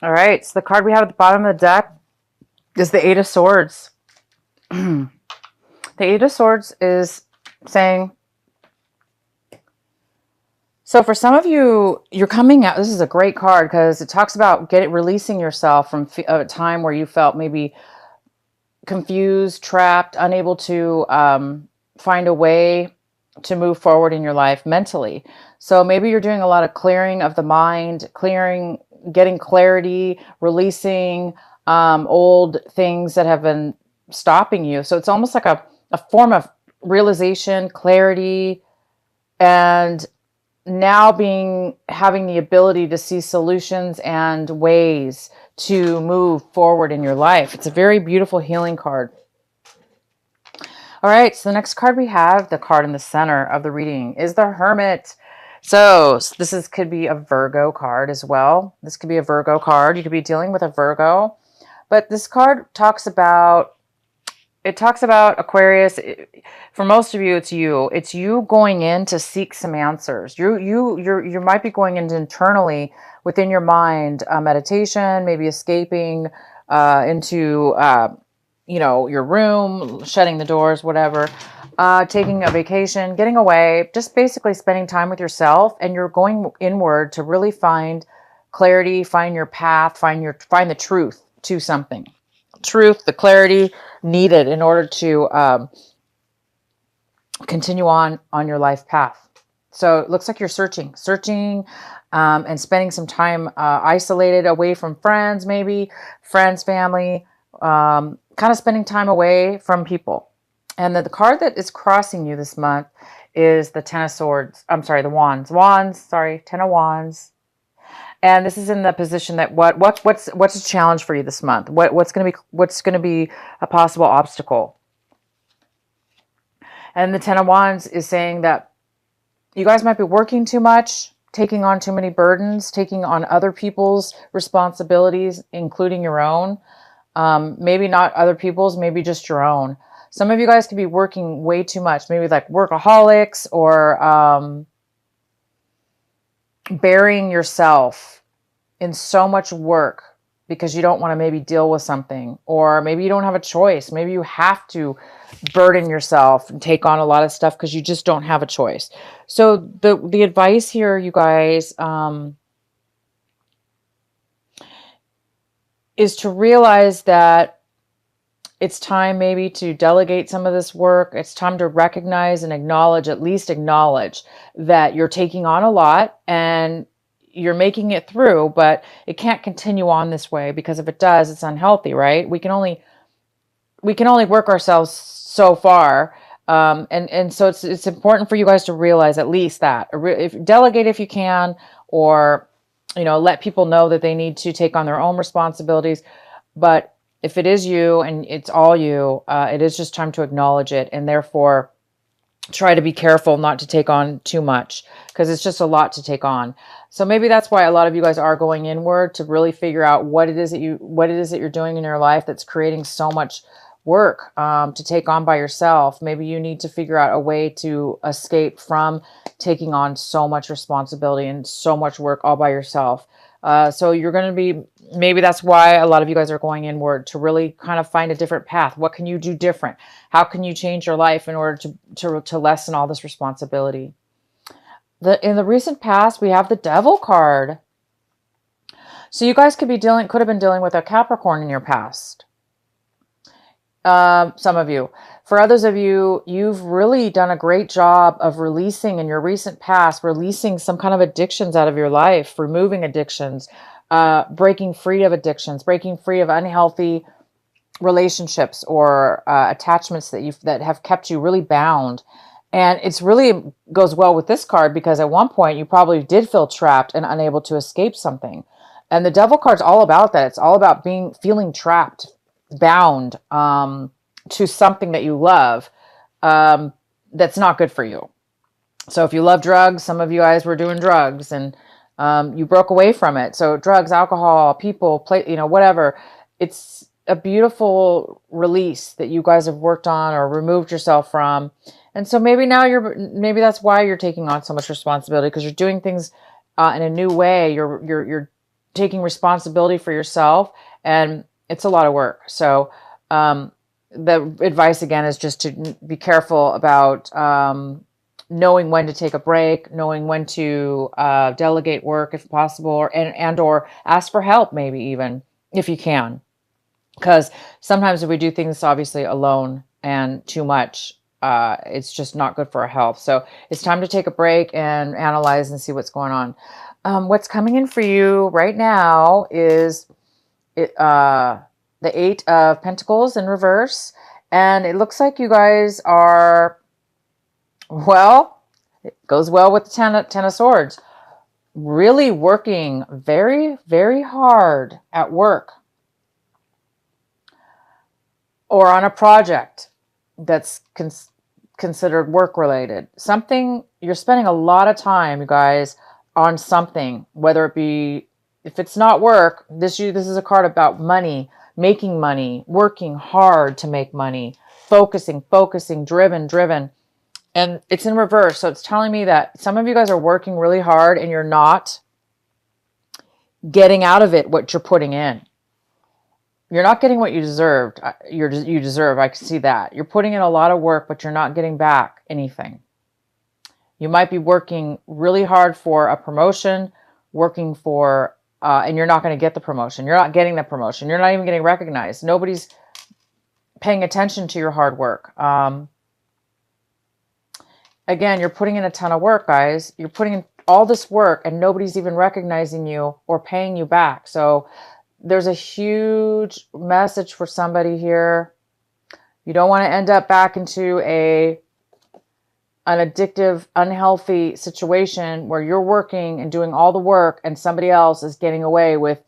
All right, so the card we have at the bottom of the deck is the Eight of Swords. The Eight of Swords is saying, so for some of you, you're coming out. This is a great card because it talks about releasing yourself from a time where you felt maybe confused, trapped, unable to find a way to move forward in your life mentally. So maybe you're doing a lot of clearing of the mind, getting clarity, releasing old things that have been stopping you. So it's almost like a form of realization, clarity, and now having the ability to see solutions and ways to move forward in your life. It's a very beautiful healing card. All right, so the next card we have, the card in the center of the reading, is the Hermit. So this could be a Virgo card as well. This could be a Virgo card. You could be dealing with a Virgo. But this card talks about Aquarius. For most of you, it's you. It's you going in to seek some answers. You might be going into internally within your mind, meditation, maybe escaping into your room, shutting the doors, whatever, taking a vacation, getting away, just basically spending time with yourself, and you're going inward to really find clarity, find your path, find the truth to something. Truth, the clarity needed in order to continue on your life path. So it looks like you're searching, and spending some time isolated, away from friends, maybe friends, family, kind of spending time away from people. And the card that is crossing you this month is the Ten of Swords. I'm sorry, the Wands. Ten of Wands. And this is in the position that what's a challenge for you this month? What's going to be a possible obstacle? And the Ten of Wands is saying that you guys might be working too much, taking on too many burdens, taking on other people's responsibilities, including your own. Maybe not other people's, maybe just your own. Some of you guys could be working way too much, maybe like workaholics, or burying yourself in so much work because you don't want to maybe deal with something, or maybe you don't have a choice. Maybe you have to burden yourself and take on a lot of stuff because you just don't have a choice. So the advice here, you guys, is to realize that it's time maybe to delegate some of this work. It's time to recognize and at least acknowledge that you're taking on a lot and you're making it through, but it can't continue on this way, because if it does, it's unhealthy, right? We can only work ourselves so far. And so it's important for you guys to realize at least that. Delegate if you can, or let people know that they need to take on their own responsibilities. But if it is you and it's all you, it is just time to acknowledge it, and therefore try to be careful not to take on too much, because it's just a lot to take on. So maybe that's why a lot of you guys are going inward to really figure out what it is that you're doing in your life that's creating so much work to take on by yourself. Maybe you need to figure out a way to escape from taking on so much responsibility and so much work all by yourself. So you're going to be, maybe that's why a lot of you guys are going inward, to really kind of find a different path. What can you do different? How can you change your life in order to lessen all this responsibility? In the recent past, we have the Devil card. So you guys could have been dealing with a Capricorn in your past. Some of you. For others of you, you've really done a great job of releasing in your recent past, releasing some kind of addictions out of your life, removing addictions, breaking free of addictions, breaking free of unhealthy relationships or attachments that have kept you really bound. And it's really goes well with this card, because at one point you probably did feel trapped and unable to escape something. And the Devil card's all about that. It's all about feeling trapped, bound to something that you love that's not good for you. So if you love drugs, some of you guys were doing drugs and you broke away from it. So drugs, alcohol, people, whatever. It's a beautiful release that you guys have worked on or removed yourself from. And so maybe maybe that's why you're taking on so much responsibility, because you're doing things in a new way. You're taking responsibility for yourself, and it's a lot of work. So the advice again is just to be careful about knowing when to take a break, knowing when to delegate work if possible, or ask for help, maybe even if you can. Because sometimes if we do things obviously alone and too much, it's just not good for our health. So it's time to take a break and analyze and see what's going on. What's coming in for you right now is the Eight of Pentacles in reverse. And it looks like you guys are, well, it goes well with the Ten of Swords. Really working very, very hard at work or on a project that's considered work related. Something, you're spending a lot of time, you guys, on something, whether it be, if it's not work, this is a card about money, making money, working hard to make money, focusing, driven. And it's in reverse. So it's telling me that some of you guys are working really hard and you're not getting out of it what you're putting in. You're not getting what you deserved. You deserve. I can see that. You're putting in a lot of work, but you're not getting back anything. You might be working really hard for a promotion, working for, and you're not going to get the promotion. You're not getting the promotion. You're not even getting recognized. Nobody's paying attention to your hard work. Again, you're putting in a ton of work, guys. You're putting in all this work and nobody's even recognizing you or paying you back. So there's a huge message for somebody here. You don't want to end up back into an addictive, unhealthy situation where you're working and doing all the work and somebody else is getting away with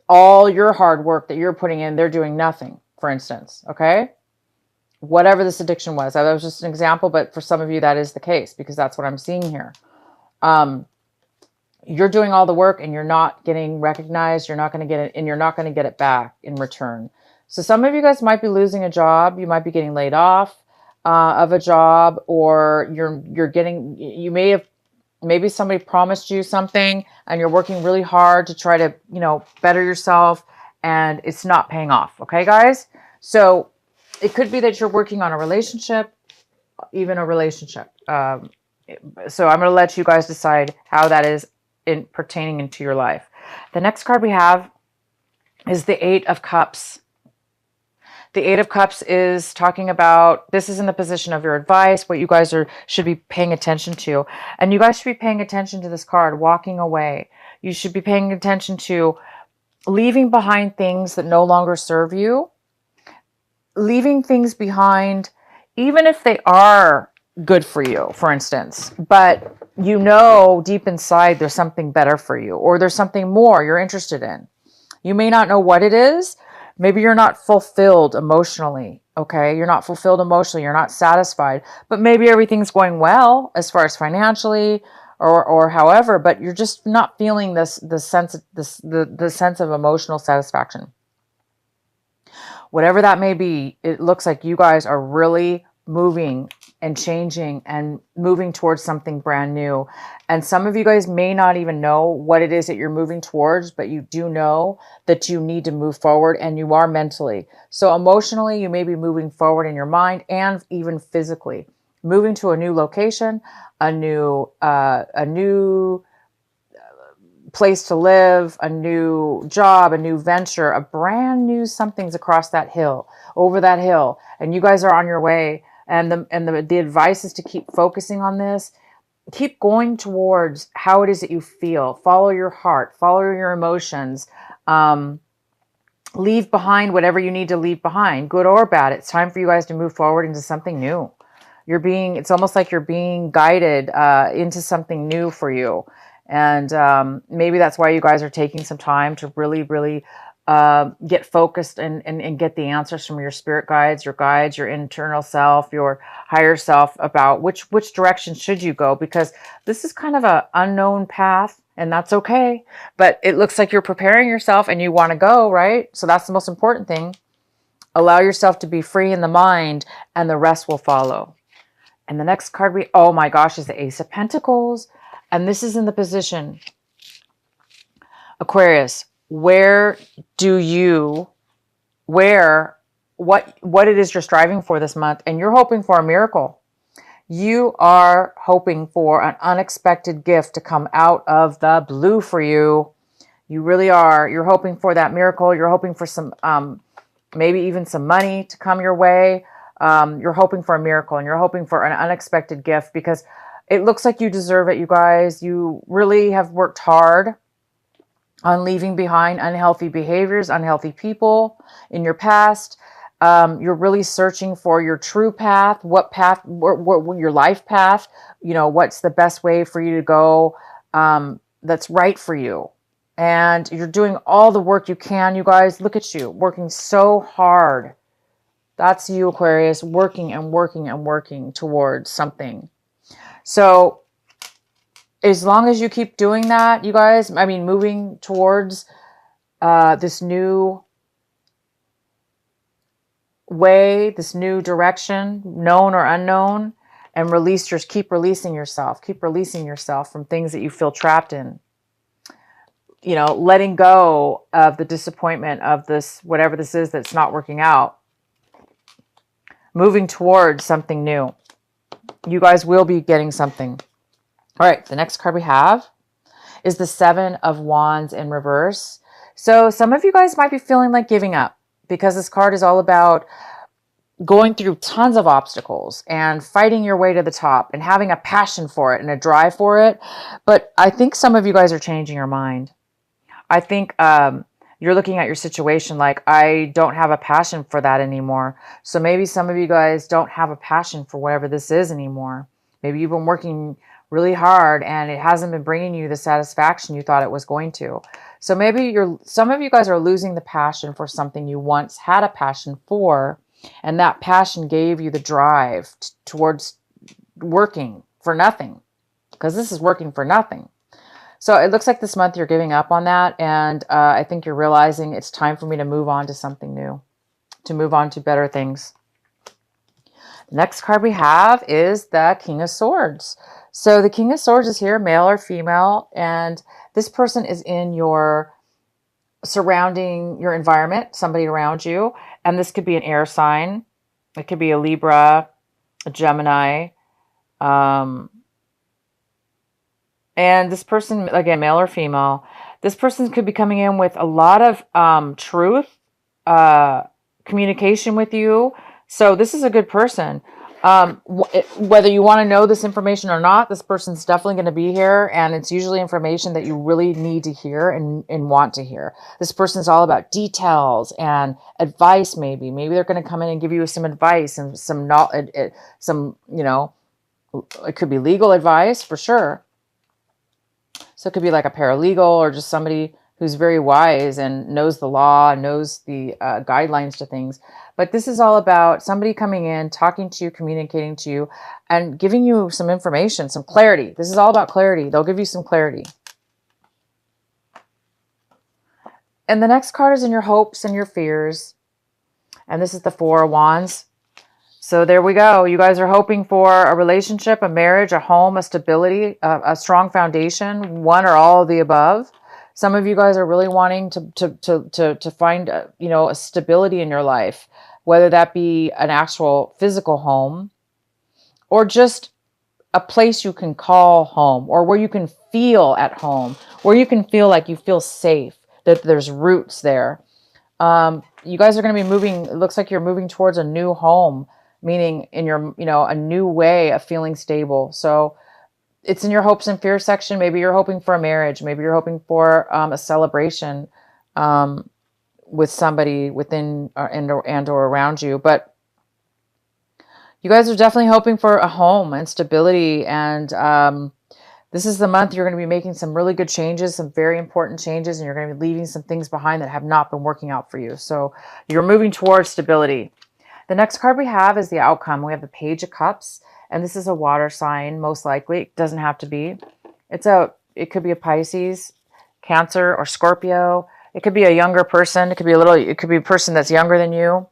all your hard work that you're putting in. They're doing nothing, for instance. Okay? Whatever this addiction was. That was just an example, but for some of you that is the case because that's what I'm seeing here. You're doing all the work and you're not getting recognized. You're not going to get it, and you're not going to get it back in return. So some of you guys might be losing a job. You might be getting laid off of a job, or maybe somebody promised you something and you're working really hard to try to, better yourself and it's not paying off. Okay, guys? So it could be that you're working on a relationship, even a relationship. So I'm going to let you guys decide how that is pertaining into your life. The next card we have is the Eight of Cups. The Eight of Cups is talking about, this is in the position of your advice, what you guys should be paying attention to. And you guys should be paying attention to this card, walking away. You should be paying attention to leaving behind things that no longer serve you. Leaving things behind, even if they are good for you, for instance, but deep inside there's something better for you, or there's something more you're interested in. You may not know what it is. Maybe you're not fulfilled emotionally. Okay. You're not fulfilled emotionally. You're not satisfied, but maybe everything's going well as far as financially or however, but you're just not feeling the sense of emotional satisfaction. Whatever that may be, it looks like you guys are really moving and changing and moving towards something brand new. And some of you guys may not even know what it is that you're moving towards, but you do know that you need to move forward, and you are mentally. So emotionally, you may be moving forward in your mind and even physically. Moving to a new location, a new place to live, a new job, a new venture, a brand new something's across that hill, over that hill, and you guys are on your way. And the advice is to keep focusing on this. Keep going towards how it is that you feel. Follow your heart. Follow your emotions. Leave behind whatever you need to leave behind, good or bad. It's time for you guys to move forward into something new. It's almost like you're being guided into something new for you. And maybe that's why you guys are taking some time to really, really get focused and get the answers from your spirit guides, your internal self, your higher self about which direction should you go, because this is kind of an unknown path, and that's okay. But it looks like you're preparing yourself and you want to go, right? So that's the most important thing. Allow yourself to be free in the mind, and the rest will follow. And the next card oh my gosh, is the Ace of Pentacles. And this is in the position. Aquarius, where do you, what it is you're striving for this month, and you're hoping for a miracle. You are hoping for an unexpected gift to come out of the blue for you. You really are. You're hoping for that miracle. You're hoping for some, maybe even some money to come your way. You're hoping for a miracle, and you're hoping for an unexpected gift because it looks like you deserve it, you guys. You really have worked hard on leaving behind unhealthy behaviors, unhealthy people in your past. You're really searching for your true path, what your life path, what's the best way for you to go, that's right for you. And you're doing all the work you can, you guys. Look at you, working so hard. That's you, Aquarius, working and working and working towards something. So as long as you keep doing that, you guys, moving towards this new way, this new direction, known or unknown, and keep releasing yourself from things that you feel trapped in. Letting go of the disappointment of this, whatever this is that's not working out. Moving towards something new. You guys will be getting something. All right, the next card we have is the Seven of Wands in reverse. So some of you guys might be feeling like giving up because this card is all about going through tons of obstacles and fighting your way to the top and having a passion for it and a drive for it. But I think some of you guys are changing your mind. I think you're looking at your situation like, I don't have a passion for that anymore. So maybe some of you guys don't have a passion for whatever this is anymore. Maybe you've been working really hard and it hasn't been bringing you the satisfaction you thought it was going to. So maybe some of you guys are losing the passion for something you once had a passion for, and that passion gave you the drive towards working for nothing, because this is working for nothing. So it looks like this month you're giving up on that, and I think you're realizing it's time for me to move on to something new, to move on to better things. The next card we have is the King of Swords. So the King of Swords is here, male or female, and this person is in your surrounding, your environment, somebody around you, and this could be an air sign. It could be a Libra, a Gemini, and this person, again, male or female, this person could be coming in with a lot of truth, communication with you. So this is a good person. Whether you want to know this information or not, this person's definitely going to be here, and it's usually information that you really need to hear and want to hear. This person's all about details and advice. Maybe they're going to come in and give you some advice and some knowledge, it could be legal advice for sure. So it could be like a paralegal or just somebody who's very wise and knows the law, knows the guidelines to things. But this is all about somebody coming in, talking to you, communicating to you, and giving you some information, some clarity. This is all about clarity. They'll give you some clarity. And the next card is in your hopes and your fears. And this is the Four of Wands. So there we go. You guys are hoping for a relationship, a marriage, a home, a stability, a strong foundation, one or all of the above. Some of you guys are really wanting to find, a stability in your life, whether that be an actual physical home or just a place you can call home, or where you can feel at home, where you can feel like you feel safe, that there's roots there. You guys are going to be moving. It looks like you're moving towards a new home, meaning in your, a new way of feeling stable. So it's in your hopes and fears section. Maybe you're hoping for a marriage. Maybe you're hoping for a celebration with somebody within and or around you. But you guys are definitely hoping for a home and stability. And this is the month you're going to be making some really good changes, some very important changes, and you're going to be leaving some things behind that have not been working out for you. So you're moving towards stability. The next card we have is the outcome. We have the Page of Cups. And this is a water sign, most likely. It doesn't have to be. It could be a Pisces, Cancer, or Scorpio. It could be a younger person. It could be a person that's younger than you.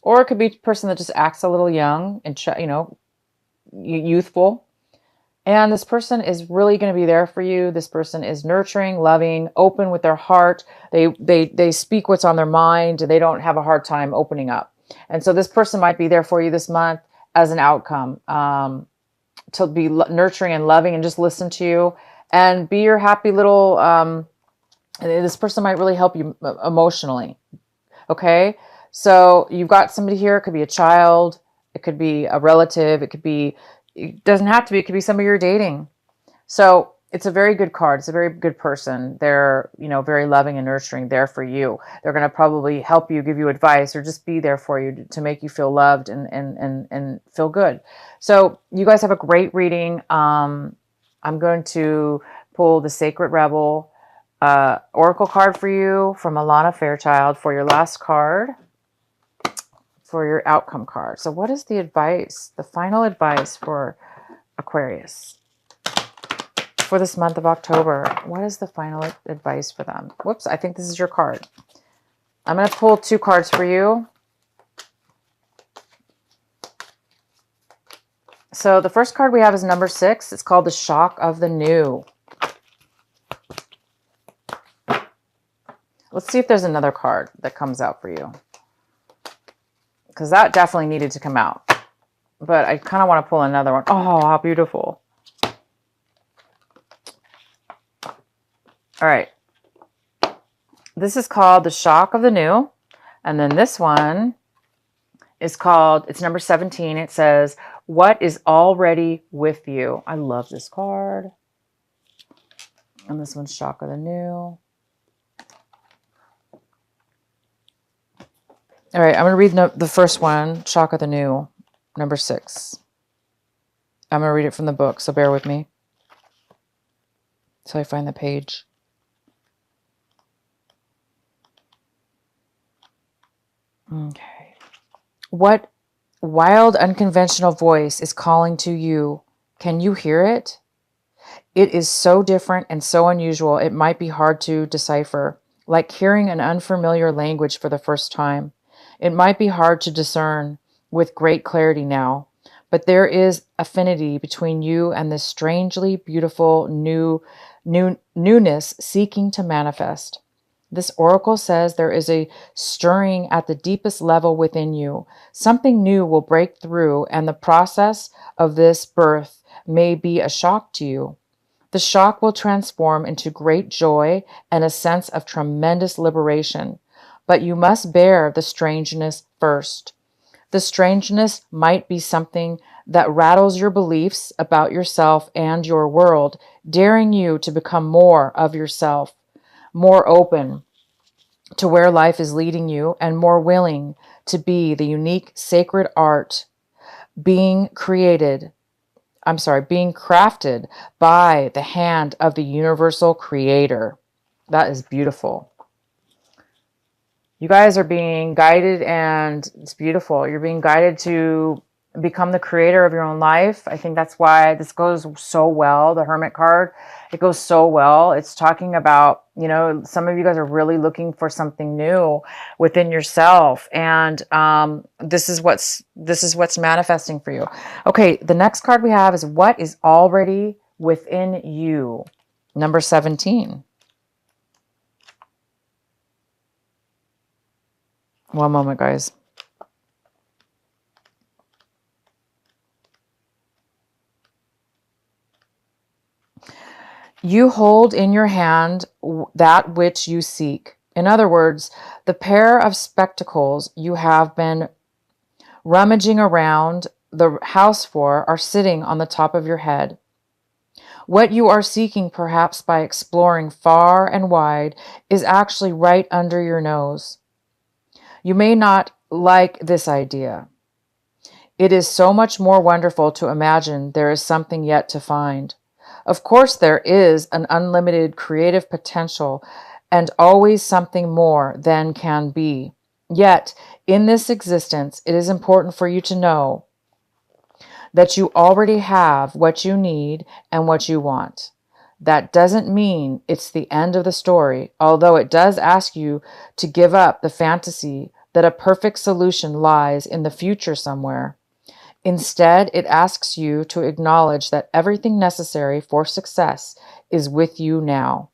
Or it could be a person that just acts a little young and, youthful. And this person is really going to be there for you. This person is nurturing, loving, open with their heart. They speak what's on their mind. They don't have a hard time opening up. And so this person might be there for you this month as an outcome, to be nurturing and loving and just listen to you and be your happy little, this person might really help you emotionally. Okay. So you've got somebody here. It could be a child. It could be a relative. It doesn't have to be, it could be somebody you're dating. So it's a very good card. It's a very good person. They're, very loving and nurturing, there for you. They're going to probably help you, give you advice, or just be there for you to make you feel loved and feel good. So you guys have a great reading. I'm going to pull the Sacred Rebel Oracle card for you from Alana Fairchild for your last card, for your outcome card. So what is the advice, the final advice for Aquarius for this month of October? What is the final advice for them? Whoops, I think this is your card. I'm going to pull 2 cards for you. So the first card we have is number 6. It's called the Shock of the New. Let's see if there's another card that comes out for you, because that definitely needed to come out. But I kind of want to pull another one. Oh, how beautiful. All right. This is called the Shock of the New. And then this one is called, it's number 17. It says, what is already with you? I love this card. And this one's Shock of the New. All right, I'm going to read the first one, Shock of the New, number 6. I'm going to read it from the book, so bear with me till I find the page. Okay. What wild, unconventional voice is calling to you? Can you hear it? It is so different and so unusual, it might be hard to decipher, like hearing an unfamiliar language for the first time. It might be hard to discern with great clarity now, but there is affinity between you and this strangely beautiful newness seeking to manifest. This oracle says there is a stirring at the deepest level within you. Something new will break through, and the process of this birth may be a shock to you. The shock will transform into great joy and a sense of tremendous liberation. But you must bear the strangeness first. The strangeness might be something that rattles your beliefs about yourself and your world, daring you to become more of yourself, more open to where life is leading you, and more willing to be the unique sacred art being crafted by the hand of the universal creator. That is beautiful. You guys are being guided, and it's beautiful. You're being guided to become the creator of your own life. I think that's why this goes so well. The Hermit card, it goes so well. It's talking about, some of you guys are really looking for something new within yourself. And this is what's manifesting for you. Okay, the next card we have is what is already within you. Number 17. One moment, guys. You hold in your hand that which you seek. In other words, the pair of spectacles you have been rummaging around the house for are sitting on the top of your head. What you are seeking, perhaps by exploring far and wide, is actually right under your nose. You may not like this idea. It is so much more wonderful to imagine there is something yet to find. Of course, there is an unlimited creative potential and always something more than can be. Yet, in this existence, it is important for you to know that you already have what you need and what you want. That doesn't mean it's the end of the story, although it does ask you to give up the fantasy that a perfect solution lies in the future somewhere. Instead, it asks you to acknowledge that everything necessary for success is with you now.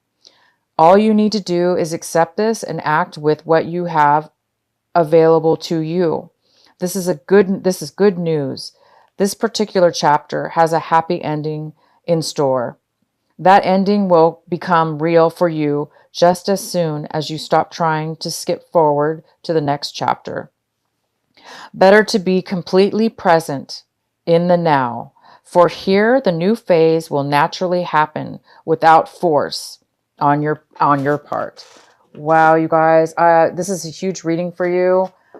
All you need to do is accept this and act with what you have available to you. This is good news. This particular chapter has a happy ending in store. That ending will become real for you just as soon as you stop trying to skip forward to the next chapter. Better to be completely present in the now, for here the new phase will naturally happen without force on your part. Wow, you guys, this is a huge reading for you.